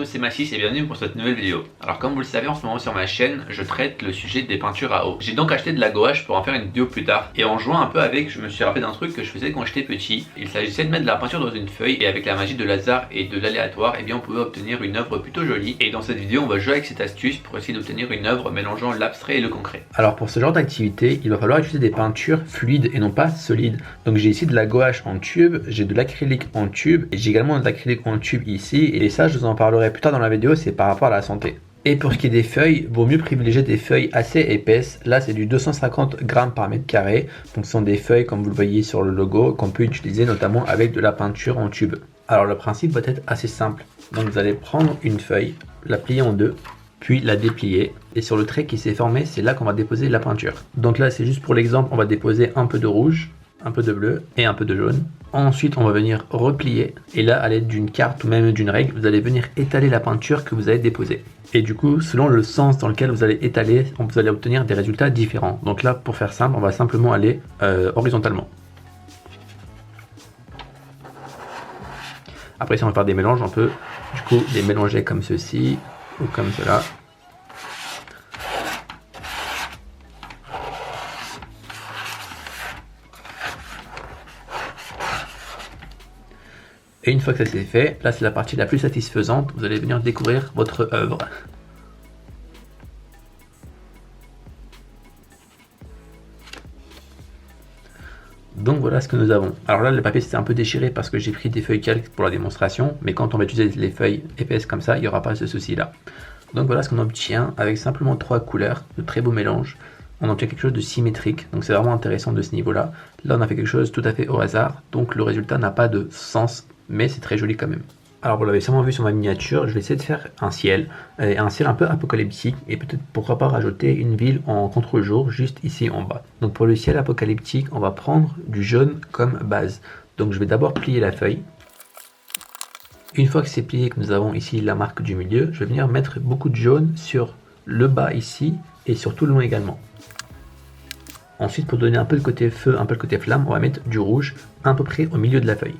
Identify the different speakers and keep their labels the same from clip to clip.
Speaker 1: tous, c'est Massis et bienvenue pour cette nouvelle vidéo. Alors comme vous le savez, en ce moment sur ma chaîne, je traite le sujet des peintures à eau. J'ai donc acheté de la gouache pour en faire une vidéo plus tard. Et en jouant un peu avec, je me suis rappelé d'un truc que je faisais quand j'étais petit. Il s'agissait de mettre de la peinture dans une feuille et avec la magie de hasard et de l'aléatoire, eh bien on pouvait obtenir une œuvre plutôt jolie. Et dans cette vidéo, on va jouer avec cette astuce pour essayer d'obtenir une œuvre mélangeant l'abstrait et le concret.
Speaker 2: Alors pour ce genre d'activité, il va falloir utiliser des peintures fluides et non pas solides. Donc j'ai ici de la gouache en tube, j'ai de l'acrylique en tube et j'ai également de l'acrylique en tube ici. Et ça, je vous en parlerai plus tard dans la vidéo, c'est par rapport à la santé. Et pour ce qui est des feuilles, vaut mieux privilégier des feuilles assez épaisses. Là, c'est du 250 grammes par mètre carré. Donc, ce sont des feuilles, comme vous le voyez sur le logo, qu'on peut utiliser notamment avec de la peinture en tube. Alors, le principe va être assez simple. Donc, vous allez prendre une feuille, la plier en deux, puis la déplier. Et sur le trait qui s'est formé, c'est là qu'on va déposer la peinture. Donc là, c'est juste pour l'exemple, on va déposer un peu de rouge, un peu de bleu et un peu de jaune. Ensuite, on va venir replier. Et là, à l'aide d'une carte ou même d'une règle, vous allez venir étaler la peinture que vous avez déposée. Et du coup, selon le sens dans lequel vous allez étaler, vous allez obtenir des résultats différents. Donc là, pour faire simple, on va simplement aller horizontalement. Après, si on va faire des mélanges, on peut du coup les mélanger comme ceci ou comme cela. Et une fois que ça c'est fait, là c'est la partie la plus satisfaisante, vous allez venir découvrir votre œuvre. Donc voilà ce que nous avons. Alors là le papier c'était un peu déchiré parce que j'ai pris des feuilles calques pour la démonstration, mais quand on va utiliser les feuilles épaisses comme ça, il n'y aura pas ce souci là. Donc voilà ce qu'on obtient avec simplement 3 couleurs, de très beaux mélanges. On obtient quelque chose de symétrique, donc c'est vraiment intéressant de ce niveau là. Là on a fait quelque chose tout à fait au hasard, donc le résultat n'a pas de sens, mais c'est très joli quand même. Alors vous l'avez sûrement vu sur ma miniature, je vais essayer de faire un ciel un peu apocalyptique, et peut-être pourquoi pas rajouter une ville en contre-jour juste ici en bas. Donc pour le ciel apocalyptique, on va prendre du jaune comme base. Donc je vais d'abord plier la feuille. Une fois que c'est plié, que nous avons ici la marque du milieu, je vais venir mettre beaucoup de jaune sur le bas ici et sur tout le long également. Ensuite, pour donner un peu le côté feu, un peu le côté flamme, on va mettre du rouge à peu près au milieu de la feuille.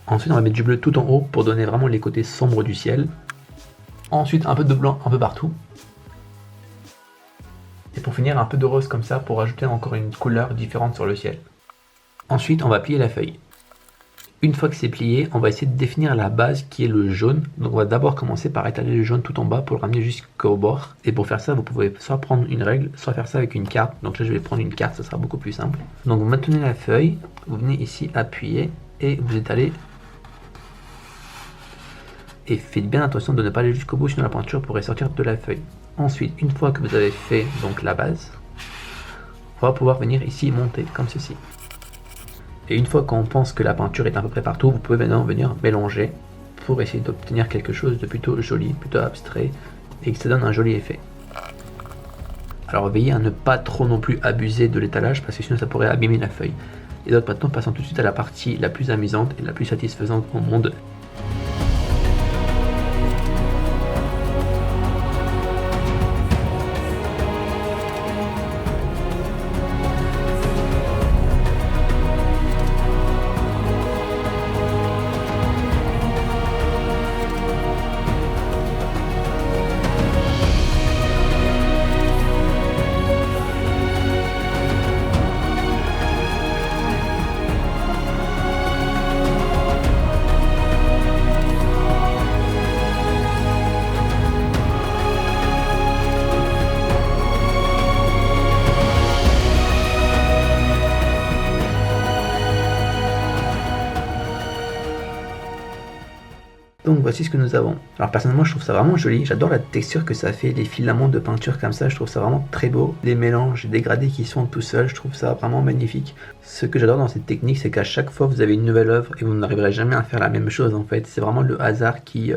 Speaker 2: Ensuite, on va mettre du bleu tout en haut pour donner vraiment les côtés sombres du ciel. Ensuite, un peu de blanc un peu partout. Et pour finir, un peu de rose comme ça pour ajouter encore une couleur différente sur le ciel. Ensuite, on va plier la feuille. Une fois que c'est plié, on va essayer de définir la base qui est le jaune. Donc on va d'abord commencer par étaler le jaune tout en bas pour le ramener jusqu'au bord. Et pour faire ça, vous pouvez soit prendre une règle, soit faire ça avec une carte. Donc là je vais prendre une carte, ça sera beaucoup plus simple. Donc vous maintenez la feuille, vous venez ici appuyer et vous étalez. Et faites bien attention de ne pas aller jusqu'au bout, sinon la peinture pourrait sortir de la feuille. Ensuite, une fois que vous avez fait donc la base, on va pouvoir venir ici monter comme ceci. Et une fois qu'on pense que la peinture est à peu près partout, vous pouvez maintenant venir mélanger pour essayer d'obtenir quelque chose de plutôt joli, plutôt abstrait, et que ça donne un joli effet. Alors veillez à ne pas trop non plus abuser de l'étalage, parce que sinon ça pourrait abîmer la feuille. Et donc maintenant, passons tout de suite à la partie la plus amusante et la plus satisfaisante au monde. Donc voici ce que nous avons. Alors personnellement je trouve ça vraiment joli, j'adore la texture que ça fait, les filaments de peinture comme ça, je trouve ça vraiment très beau. Les mélanges, les dégradés qui sont tout seuls, je trouve ça vraiment magnifique. Ce que j'adore dans cette technique, c'est qu'à chaque fois vous avez une nouvelle œuvre et vous n'arriverez jamais à faire la même chose en fait. C'est vraiment le hasard qui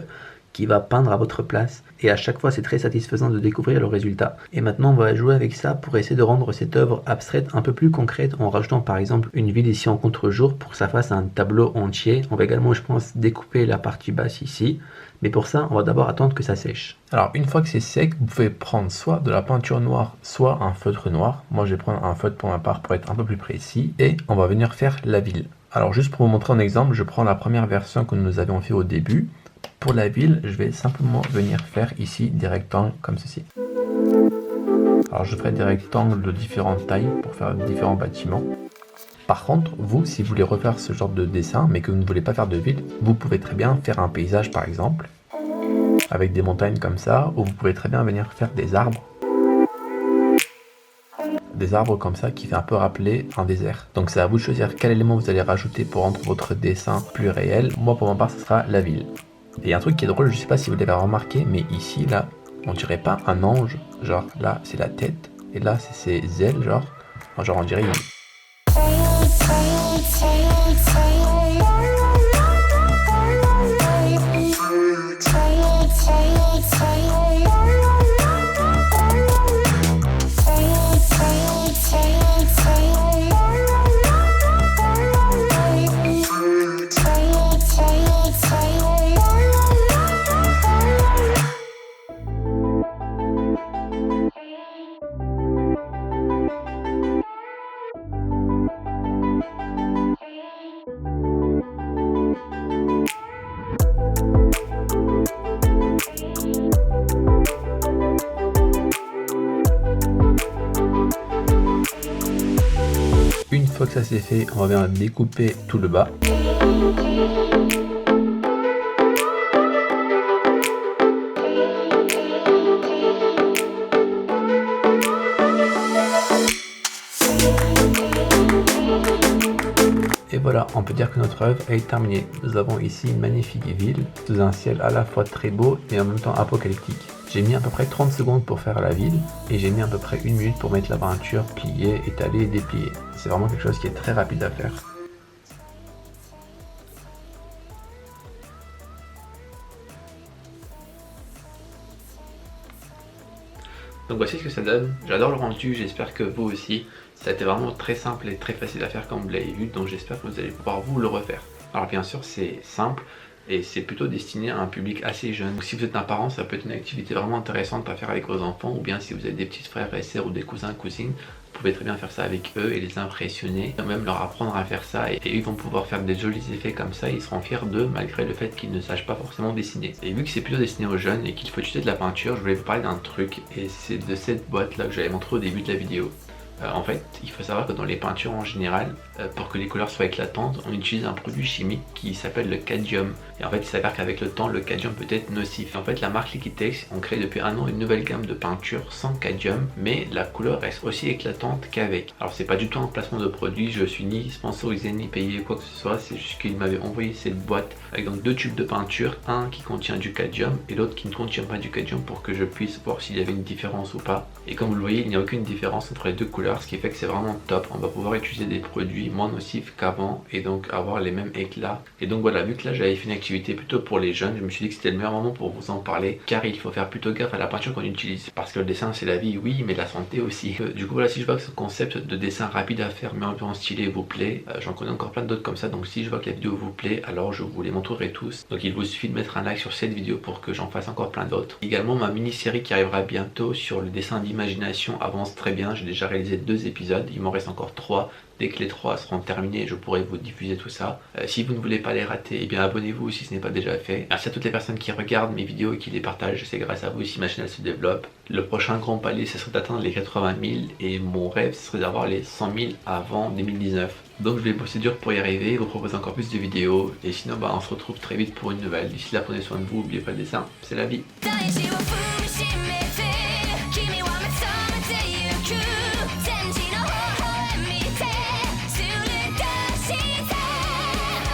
Speaker 2: va peindre à votre place. Et à chaque fois, c'est très satisfaisant de découvrir le résultat. Et maintenant, on va jouer avec ça pour essayer de rendre cette œuvre abstraite un peu plus concrète en rajoutant par exemple une ville ici en contre-jour pour que ça fasse un tableau entier. On va également, je pense, découper la partie basse ici. Mais pour ça, on va d'abord attendre que ça sèche. Alors, une fois que c'est sec, vous pouvez prendre soit de la peinture noire, soit un feutre noir. Moi, je vais prendre un feutre pour ma part pour être un peu plus précis. Et on va venir faire la ville. Alors, juste pour vous montrer un exemple, je prends la première version que nous avions fait au début. Pour la ville, je vais simplement venir faire ici des rectangles comme ceci. Alors je ferai des rectangles de différentes tailles pour faire différents bâtiments. Par contre, vous, si vous voulez refaire ce genre de dessin, mais que vous ne voulez pas faire de ville, vous pouvez très bien faire un paysage par exemple, avec des montagnes comme ça, ou vous pouvez très bien venir faire des arbres. Des arbres comme ça qui fait un peu rappeler un désert. Donc c'est à vous de choisir quel élément vous allez rajouter pour rendre votre dessin plus réel. Moi pour ma part, ce sera la ville. Et un truc qui est drôle, je sais pas si vous l'avez remarqué, mais ici, là, on dirait pas un ange. Genre, là, c'est la tête. Et là, c'est ses ailes, genre. Genre, on dirait... Une fois que ça c'est fait, on va bien découper tout le bas. Et voilà, on peut dire que notre œuvre est terminée. Nous avons ici une magnifique ville, sous un ciel à la fois très beau et en même temps apocalyptique. J'ai mis à peu près 30 secondes pour faire la ville, et j'ai mis à peu près 1 minute pour mettre la peinture, plier, étaler et déplier. C'est vraiment quelque chose qui est très rapide à faire.
Speaker 1: Donc voici ce que ça donne. J'adore le rendu, j'espère que vous aussi. Ça a été vraiment très simple et très facile à faire comme vous l'avez vu, donc j'espère que vous allez pouvoir vous le refaire. Alors bien sûr c'est simple et c'est plutôt destiné à un public assez jeune. Donc si vous êtes un parent, ça peut être une activité vraiment intéressante à faire avec vos enfants, ou bien si vous avez des petits frères et sœurs ou des cousins, cousines, vous pouvez très bien faire ça avec eux et les impressionner, ou même leur apprendre à faire ça, et ils vont pouvoir faire des jolis effets comme ça, ils seront fiers d'eux malgré le fait qu'ils ne sachent pas forcément dessiner. Et vu que c'est plutôt destiné aux jeunes et qu'il faut utiliser de la peinture, je voulais vous parler d'un truc, et c'est de cette boîte là que j'avais montré au début de la vidéo. En fait, il faut savoir que dans les peintures en général, pour que les couleurs soient éclatantes, on utilise un produit chimique qui s'appelle le cadmium. Et en fait, il s'avère qu'avec le temps, le cadmium peut être nocif. Et en fait, la marque Liquitex, on crée depuis 1 an une nouvelle gamme de peinture sans cadmium, mais la couleur reste aussi éclatante qu'avec. Alors, c'est pas du tout un placement de produit, je suis ni sponsorisé ni payé quoi que ce soit, c'est juste qu'il m'avait envoyé cette boîte avec donc 2 tubes de peinture, un qui contient du cadmium et l'autre qui ne contient pas du cadmium, pour que je puisse voir s'il y avait une différence ou pas. Et comme vous le voyez, il n'y a aucune différence entre les deux couleurs, ce qui fait que c'est vraiment top. On va pouvoir utiliser des produits moins nocifs qu'avant et donc avoir les mêmes éclats. Et donc voilà, vu que là j'avais fait une activité plutôt pour les jeunes, je me suis dit que c'était le meilleur moment pour vous en parler, car il faut faire plutôt gaffe à la peinture qu'on utilise, parce que le dessin c'est la vie, oui, mais la santé aussi. Du coup voilà, si je vois que ce concept de dessin rapide à faire mais un peu en stylé vous plaît, j'en connais encore plein d'autres comme ça, donc si je vois que la vidéo vous plaît, alors je vous les montrerai tous. Donc il vous suffit de mettre un like sur cette vidéo pour que j'en fasse encore plein d'autres. Également ma mini-série qui arrivera bientôt sur le dessin d'imagination avance très bien, j'ai déjà réalisé 2 épisodes, il m'en reste encore 3. Dès que les 3 seront terminés, je pourrai vous diffuser tout ça. Si vous ne voulez pas les rater, eh bien abonnez-vous si ce n'est pas déjà fait. Merci à toutes les personnes qui regardent mes vidéos et qui les partagent, c'est grâce à vous si ma chaîne se développe. Le prochain grand palier, ce serait d'atteindre les 80 000 et mon rêve, ce serait d'avoir les 100 000 avant 2019. Donc je vais bosser dur pour y arriver, vous proposer encore plus de vidéos. Et sinon, on se retrouve très vite pour une nouvelle. D'ici là, prenez soin de vous, n'oubliez pas le dessin, c'est la vie.